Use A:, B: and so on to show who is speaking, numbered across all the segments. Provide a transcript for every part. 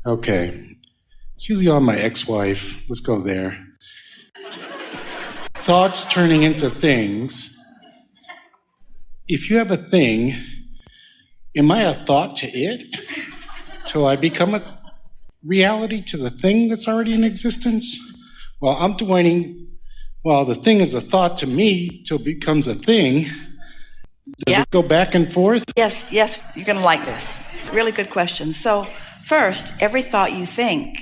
A: Okay. It's usually on my ex-wife. Let's go there. Thoughts turning into things. If you have a thing, am I a thought to it? Till I become a reality to the thing that's already in existence? Well, I'm defining, the thing is a thought to me till it becomes a thing. Does it go back and forth?
B: Yes, you're going to like this. It's a really good question. So first, every thought you think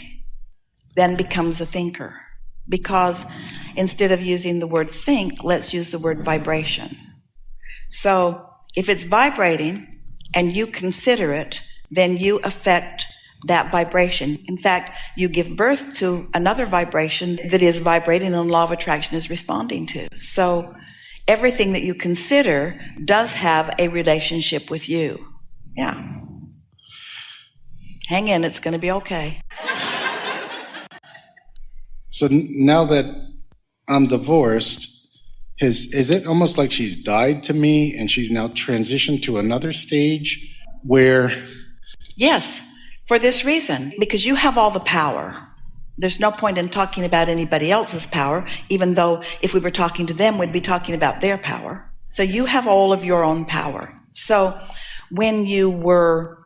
B: then becomes a thinker. Because instead of using the word think, let's use the word vibration. So if it's vibrating and you consider it, then you affect that vibration. In fact, you give birth to another vibration that is vibrating and law of attraction is responding to. So everything that you consider does have a relationship with you. Yeah. Hang in, it's going to be okay.
A: So now that I'm divorced, is it almost like she's died to me and she's now transitioned to another stage where...
B: Yes, for this reason, because you have all the power. There's no point in talking about anybody else's power, even though if we were talking to them, we'd be talking about their power. So you have all of your own power. So when you were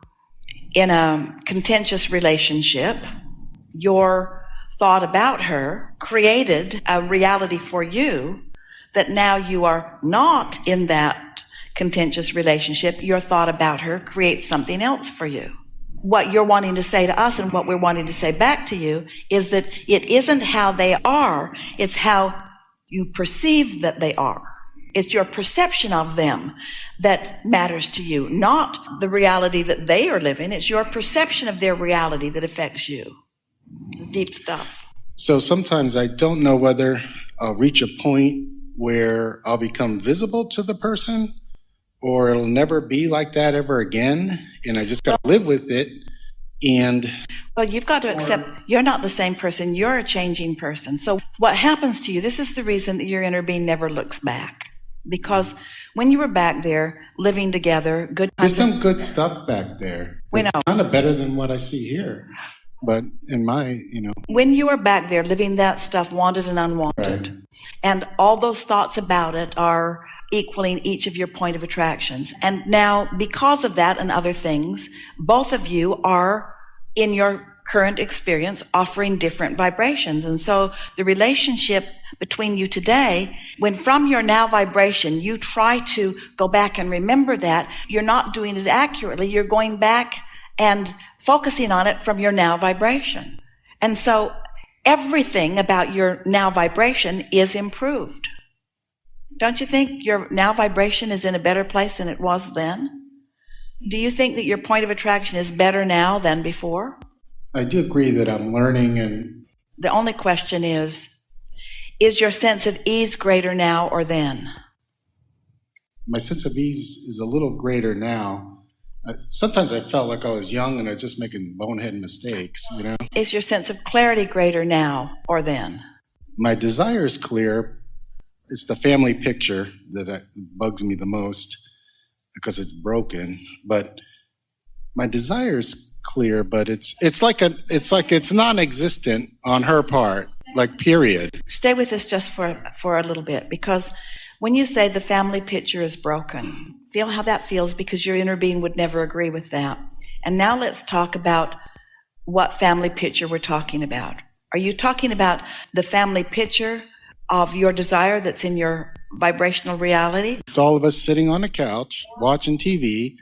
B: in a contentious relationship, your thought about her created a reality for you that now you are not in that contentious relationship. Your thought about her creates something else for you. What you're wanting to say to us and what we're wanting to say back to you is that it isn't how they are, it's how you perceive that they are. It's your perception of them that matters to you, not the reality that they are living. It's your perception of their reality that affects you. Deep stuff.
A: So sometimes I don't know whether I'll reach a point where I'll become visible to the person, or it'll never be like that ever again, and I just got to live with it. And
B: well, you've got to accept you're not the same person. You're a changing person. So what happens to you, this is the reason that your inner being never looks back. Because when you were back there, living together, good times.
A: There's some good stuff back there.
B: We know.
A: It's kind of better than what I see here. But in my,
B: When you are back there living that stuff, wanted and unwanted,
A: right.
B: And all those thoughts about it are equaling each of your point of attractions. And now, because of that and other things, both of you are, in your current experience, offering different vibrations. And so the relationship between you today, when from your now vibration, you try to go back and remember that, you're not doing it accurately. You're going back and focusing on it from your now vibration. And so everything about your now vibration is improved. Don't you think your now vibration is in a better place than it was then? Do you think that your point of attraction is better now than before?
A: I do agree that I'm learning. And
B: the only question is your sense of ease greater now or then?
A: My sense of ease is a little greater now. Sometimes I felt like I was young and I was just making bonehead mistakes,
B: Is your sense of clarity greater now or then?
A: My desire is clear. It's the family picture that bugs me the most because it's broken. But my desire is clear, but it's like it's non-existent on her part, like period.
B: Stay with us just for a little bit, because when you say the family picture is broken, feel how that feels, because your inner being would never agree with that. And now let's talk about what family picture we're talking about. Are you talking about the family picture of your desire that's in your vibrational reality?
A: It's all of us sitting on a couch watching TV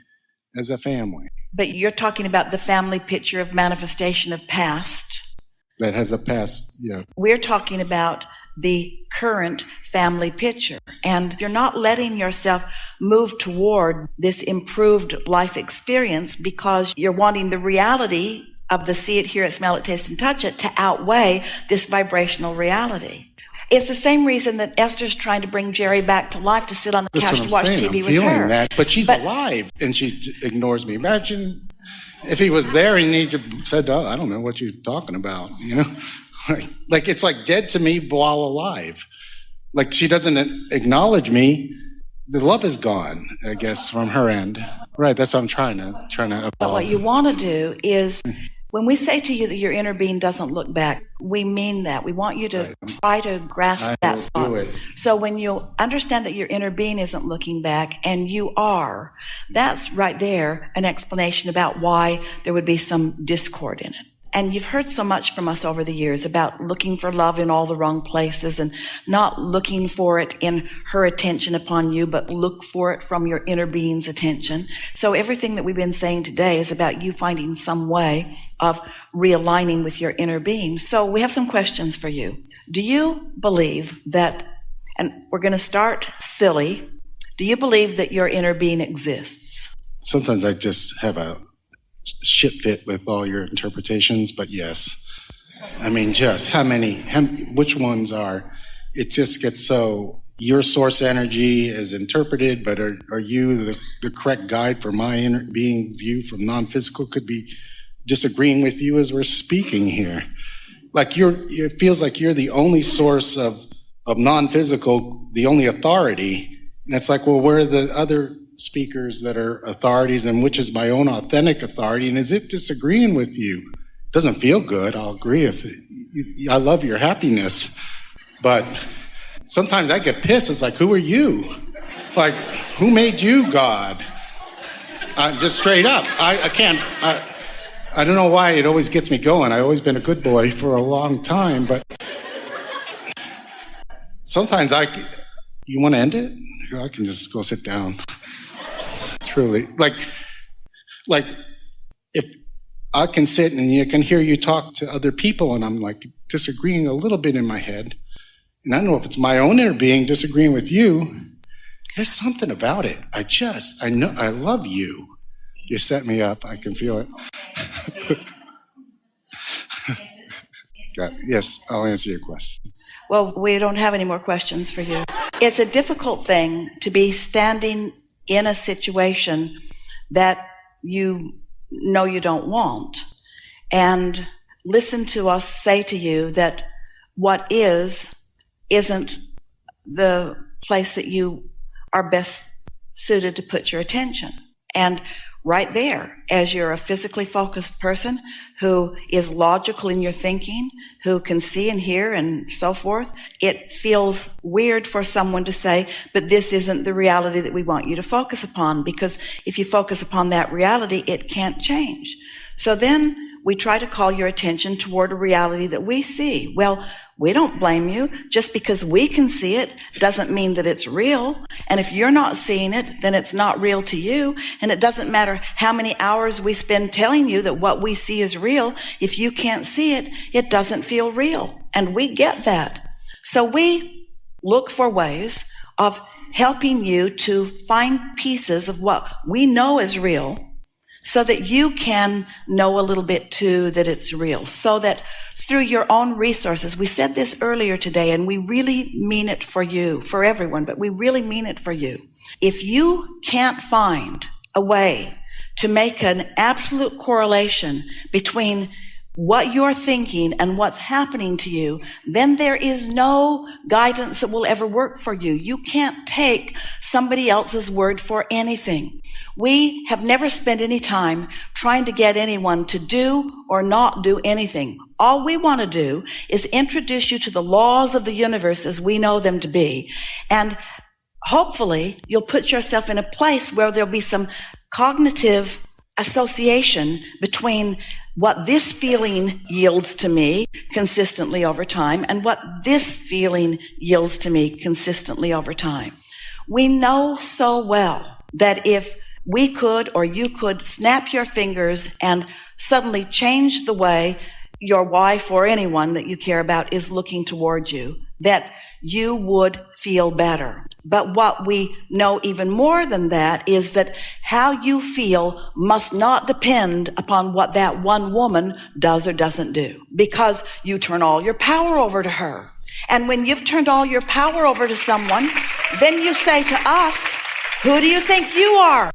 A: as a family.
B: But you're talking about the family picture of manifestation of past.
A: That has a past, yeah.
B: We're talking about the current family picture. And you're not letting yourself move toward this improved life experience because you're wanting the reality of the see it, hear it, smell it, taste, and touch it to outweigh this vibrational reality. It's the same reason that Esther's trying to bring Jerry back to life to sit on the couch to watch TV with her.
A: I'm feeling that, but she's alive and she ignores me. Imagine if he was there and he said, "Oh, I don't know what you're talking about," Like it's like dead to me while alive. Like she doesn't acknowledge me. The love is gone, I guess, from her end. Right, that's what I'm trying to
B: But what you want to do is When we say to you that your inner being doesn't look back, we mean that. We want you to try to grasp that thought. So when you understand that your inner being isn't looking back and you are, that's right there an explanation about why there would be some discord in it. And you've heard so much from us over the years about looking for love in all the wrong places and not looking for it in her attention upon you, but look for it from your inner being's attention. So everything that we've been saying today is about you finding some way of realigning with your inner being. So we have some questions for you. Do you believe that, and we're going to start silly, do you believe that your inner being exists?
A: Sometimes I just have a shit fit with all your interpretations, but yes. I mean, just which ones are, it just gets so, your source energy is interpreted, but are you the correct guide for my inner being view from non-physical? Could be disagreeing with you as we're speaking here. Like it feels like you're the only source of non-physical, the only authority. And it's like, well, where are the other speakers that are authorities, and which is my own authentic authority? And as if disagreeing with you doesn't feel good, I'll agree with it. I love your happiness, but sometimes I get pissed. It's like, who are you? Like, who made you God? Just straight up. I can't. I don't know why it always gets me going. I've always been a good boy for a long time, but sometimes you want to end it? I can just go sit down. Truly, like if I can sit and you can hear you talk to other people, and I'm like disagreeing a little bit in my head, and I don't know if it's my own inner being disagreeing with you. There's something about it. I know I love you. You set me up. I can feel it. Yes, I'll answer your question.
B: Well, we don't have any more questions for you. It's a difficult thing to be standing in a situation that you know you don't want, and listen to us say to you that what isn't the place that you are best suited to put your attention. And right there, as you're a physically focused person who is logical in your thinking, who can see and hear and so forth, it feels weird for someone to say, but this isn't the reality that we want you to focus upon, because if you focus upon that reality, it can't change. So then we try to call your attention toward a reality that we see. Well, we don't blame you. Just because we can see it doesn't mean that it's real. And if you're not seeing it, then it's not real to you. And it doesn't matter how many hours we spend telling you that what we see is real. If you can't see it, it doesn't feel real. And we get that. So we look for ways of helping you to find pieces of what we know is real, so that you can know a little bit too that it's real, so that through your own resources, we said this earlier today, and we really mean it for you, for everyone, but we really mean it for you. If you can't find a way to make an absolute correlation between what you're thinking and what's happening to you, then there is no guidance that will ever work for you. You can't take somebody else's word for anything. We have never spent any time trying to get anyone to do or not do anything. All we want to do is introduce you to the laws of the universe as we know them to be. And hopefully you'll put yourself in a place where there'll be some cognitive association between what this feeling yields to me consistently over time and what this feeling yields to me consistently over time. We know so well that if we could, or you could, snap your fingers and suddenly change the way your wife or anyone that you care about is looking toward you, that you would feel better. But what we know even more than that is that how you feel must not depend upon what that one woman does or doesn't do, because you turn all your power over to her. And when you've turned all your power over to someone, then you say to us, who do you think you are?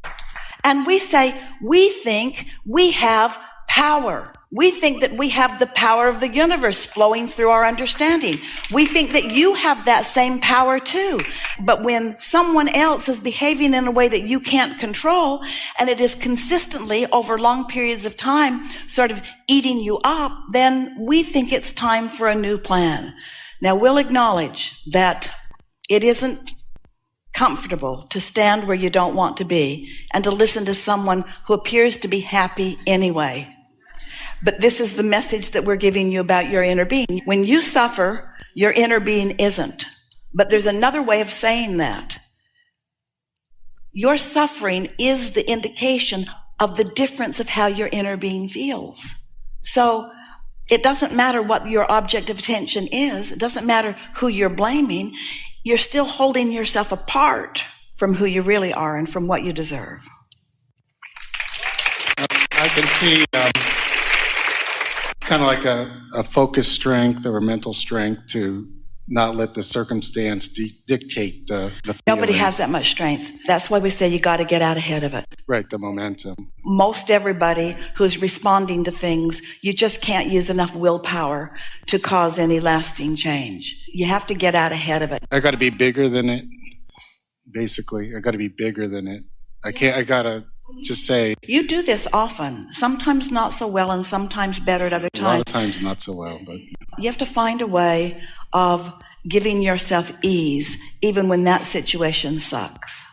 B: And we say, we think we have power. We think that we have the power of the universe flowing through our understanding. We think that you have that same power too. But when someone else is behaving in a way that you can't control, and it is consistently over long periods of time sort of eating you up, then we think it's time for a new plan. Now, we'll acknowledge that it isn't comfortable to stand where you don't want to be and to listen to someone who appears to be happy anyway. But this is the message that we're giving you about your inner being. When you suffer, your inner being isn't. But there's another way of saying that. Your suffering is the indication of the difference of how your inner being feels. So it doesn't matter what your object of attention is. It doesn't matter who you're blaming. You're still holding yourself apart from who you really are and from what you deserve.
A: I can see kind of like a focus strength or a mental strength to not let the circumstance dictate the feeling.
B: Nobody has that much strength. That's why we say you got to get out ahead of it.
A: Right, the momentum.
B: Most everybody who's responding to things, you just can't use enough willpower to cause any lasting change. You have to get out ahead of it.
A: I got to be bigger than it, basically. I got to be bigger than it. I got to just say.
B: You do this often, sometimes not so well and sometimes better at other times.
A: A lot of times not so well, but.
B: You have to find a way of giving yourself ease, even when that situation sucks.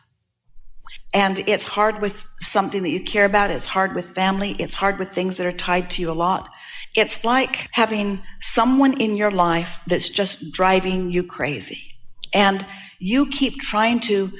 B: And it's hard with something that you care about. It's hard with family. It's hard with things that are tied to you a lot. It's like having someone in your life that's just driving you crazy. And you keep trying to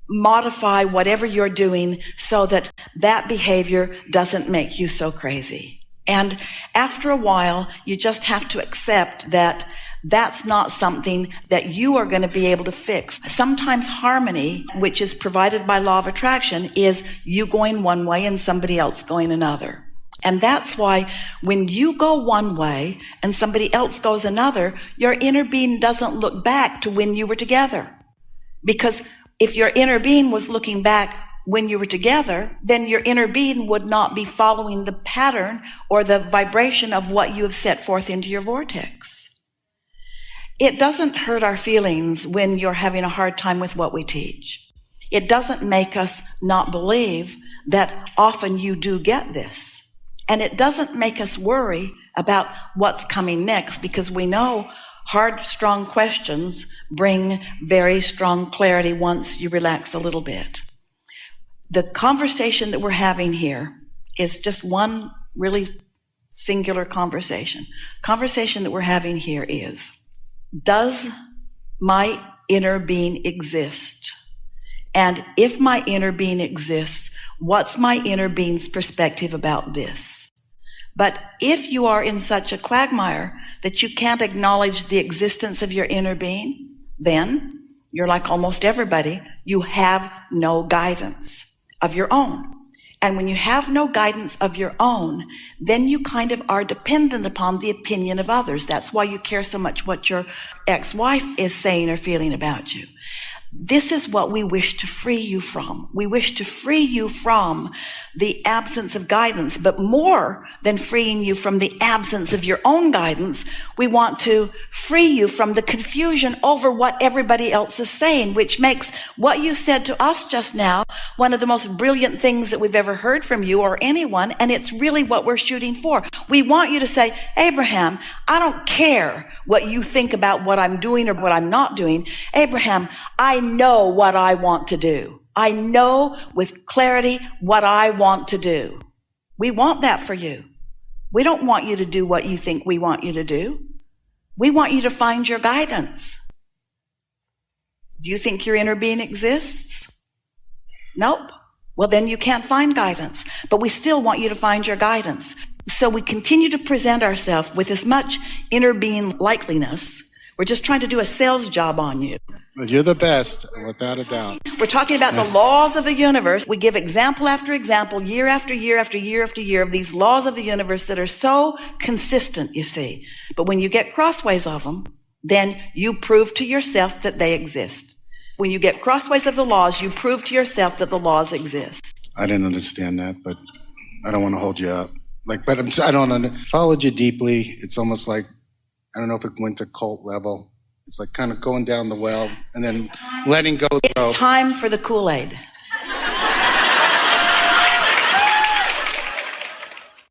B: modify whatever you're doing so that that behavior doesn't make you so crazy. And after a while, you just have to accept that that's not something that you are going to be able to fix. Sometimes harmony, which is provided by law of attraction, is you going one way and somebody else going another. And that's why when you go one way and somebody else goes another, your inner being doesn't look back to when you were together. Because if your inner being was looking back when you were together, then your inner being would not be following the pattern or the vibration of what you have set forth into your vortex. It doesn't hurt our feelings when you're having a hard time with what we teach. It doesn't make us not believe that often you do get this. And it doesn't make us worry about what's coming next, because we know hard, strong questions bring very strong clarity once you relax a little bit. The conversation that we're having here is just one really singular conversation. Conversation that we're having here is, does my inner being exist? And if my inner being exists, what's my inner being's perspective about this? But if you are in such a quagmire that you can't acknowledge the existence of your inner being, then you're like almost everybody. You have no guidance of your own. And when you have no guidance of your own, then you kind of are dependent upon the opinion of others. That's why you care so much what your ex-wife is saying or feeling about you. This is what we wish to free you from. We wish to free you from the absence of guidance, but more than freeing you from the absence of your own guidance, we want to free you from the confusion over what everybody else is saying, which makes what you said to us just now one of the most brilliant things that we've ever heard from you or anyone, and it's really what we're shooting for. We want you to say, Abraham, I don't care what you think about what I'm doing or what I'm not doing. Abraham, I know what I want to do. I know with clarity what I want to do. We want that for you. We don't want you to do what you think we want you to do. We want you to find your guidance. Do you think your inner being exists? Nope. Well, then you can't find guidance. But we still want you to find your guidance. So we continue to present ourselves with as much inner being likeliness. We're just trying to do a sales job on you.
A: You're the best, without a doubt.
B: We're talking about the laws of the universe. We give example after example, year after year after year after year of these laws of the universe that are so consistent, you see. But when you get crossways of them, then you prove to yourself that they exist. When you get crossways of the laws, you prove to yourself that the laws exist.
A: I didn't understand that, but I don't want to hold you up. Like, but I don't followed you deeply. It's almost like, I don't know if it went to cult level. It's like kind of going down the well and then letting go.
B: It's time for the Kool-Aid.